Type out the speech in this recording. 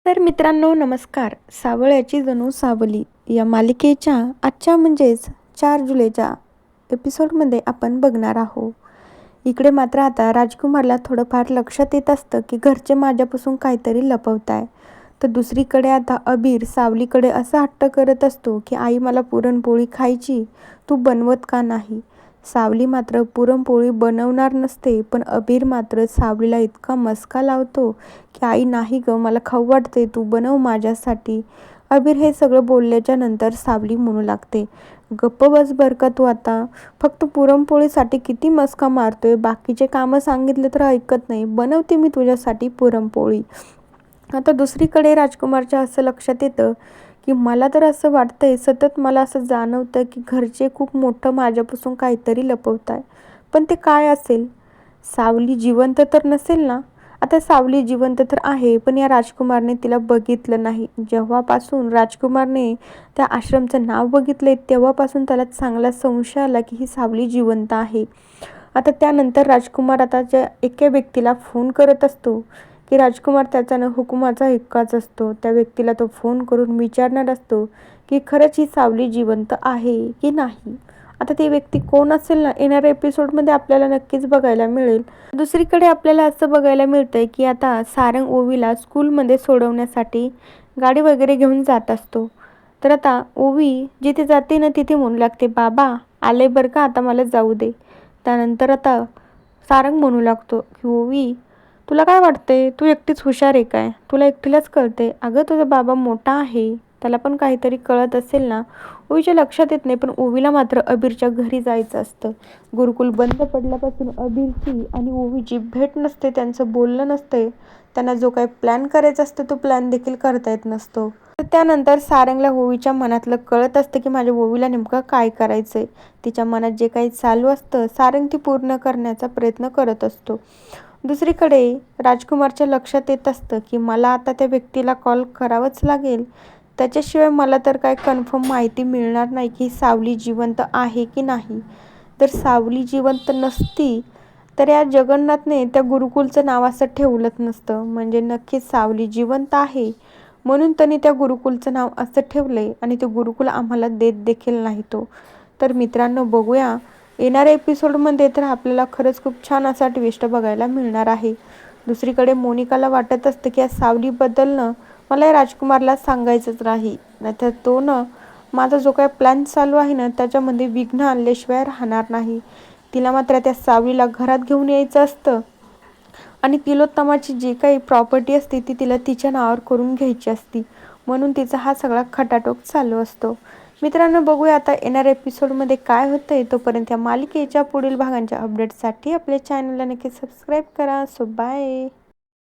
तर मित्रांनो नमस्कार. सावळ्याची जणू सावली या मालिकेच्या आजच्या म्हणजेच 4 जुलैच्या एपिसोडमध्ये आपण बघणार आहोत. इकडे मात्र आता राजकुमारला थोडंफार लक्षात येत असतं की घरचे माझ्यापासून काहीतरी लपवताय. तर दुसरीकडे आता अबीर सावलीकडे असा हट्ट करत असतो की आई मला पुरणपोळी खायची, तू बनवत का नाही? सावली मात्र पुरणपोळी बनवणार नसते, पण अबीर मात्र सावलीला इतका मस्का लावतो की आई नाही गं, मला खाऊ वाटते, तू बनव माझ्यासाठी. अबीर हे सगळं बोलल्याच्या नंतर सावली म्हणू लागते, गप्प बस बरं का तू आता. फक्त पुरणपोळीसाठी किती मस्का मारतोय, बाकीचे कामं सांगितले तर ऐकत नाही. बनवते मी तुझ्यासाठी पुरणपोळी. आता दुसरीकडे राजकुमारच्या असं लक्षात येतं की मला तर असं वाटतंय, सतत मला असं जाणवतं की घरचे खूप मोठं माझ्यापासून काहीतरी लपवताय. पण ते काय असेल? सावली जिवंत तर नसेल ना? आता सावली जिवंत तर आहे, पण या राजकुमारने तिला बघितलं नाही. जेव्हापासून राजकुमारने त्या आश्रमचं नाव बघितलंय तेव्हापासून त्याला चांगला संशय आला की ही सावली जिवंत आहे. आता त्यानंतर राजकुमार आता ज्या एका व्यक्तीला फोन करत असतो की राजकुमार त्याचा हुकुमाचा हिक्काच असतो. त्या व्यक्तीला तो फोन करून विचारणार असतो की खरंच ही सावली जिवंत आहे की नाही. आता ती व्यक्ती कोण असेल ना, येणाऱ्या एपिसोडमध्ये आपल्याला नक्कीच बघायला मिळेल. दुसरीकडे आपल्याला असं बघायला मिळतंय की आता सारंग ओवीला स्कूलमध्ये सोडवण्यासाठी गाडी वगैरे घेऊन जात असतो. तर आता ओवी जिथे जाते ना तिथे म्हणू लागते, बाबा आले बरं का, आता मला जाऊ दे. त्यानंतर आता सारंग म्हणू लागतो की ओवी, तुला काय वाटते, तू एकटीच हुशार आहे काय? तुला एकटीलाच कळते. अगं तुझा बाबा मोठा आहे, त्याला पण काहीतरी कळत असेल ना. ओवीच्या लक्षात येत नाही, पण ओवीला मात्र अबीरच्या घरी जायचं असतं. गुरुकुल बंद पडल्यापासून अबीरची आणि ओवीची भेट नसते, त्यांचं बोलणं नसते. त्यांना जो काही प्लॅन करायचा असतो तो प्लॅन देखील करता येत नसतो. तर त्यानंतर सारंगला ओवीच्या मनातलं कळत असतं की माझ्या ओवीला नेमकं काय करायचंय. तिच्या मनात जे काही चालू असतं सारंग ती पूर्ण करण्याचा प्रयत्न करत असतो. दुसरीकडे राजकुमारच्या लक्षात येत असतं की मला आता त्या व्यक्तीला कॉल करावंच लागेल. त्याच्याशिवाय मला तर काय कन्फर्म माहिती मिळणार नाही की सावली जिवंत आहे की नाही. जर सावली जिवंत नसती तर या जगन्नाथने त्या गुरुकुलचं नाव असं ठेवलंच नसतं. म्हणजे नक्कीच सावली जिवंत आहे, म्हणून त्यांनी त्या गुरुकुलचं नाव असं ठेवलंय आणि ते गुरुकुल आम्हाला देत देखील नाही तो. तर मित्रांनो बघूया येणाऱ्या एपिसोडमध्ये, तर आपल्याला खरंच खूप छान असा ट्विस्ट बघायला मिळणार आहे. दुसरीकडे मोनिकाला वाटत असतं की या सावलीबद्दल मला या राजकुमारला सांगायचंच नाही, नाहीतर तो माझा जो काही प्लॅन चालू आहे ना त्याच्यामध्ये विघ्न आणल्याशिवाय राहणार नाही. तिला मात्र त्या सावलीला घरात घेऊन यायचं असतं आणि तिलोत्तमाची जी काही प्रॉपर्टी असते ती तिला तिच्या नावावर करून घ्यायची असती, म्हणून तिचा हा सगळा खटाटोप चालू असतो. मित्रांनो बघूया आता येणाऱ्या एपिसोडमध्ये काय होतंय. तोपर्यंत या मालिकेच्या पुढील भागांच्या अपडेटसाठी आपल्या चॅनलला नक्की सबस्क्राईब करा. So bye.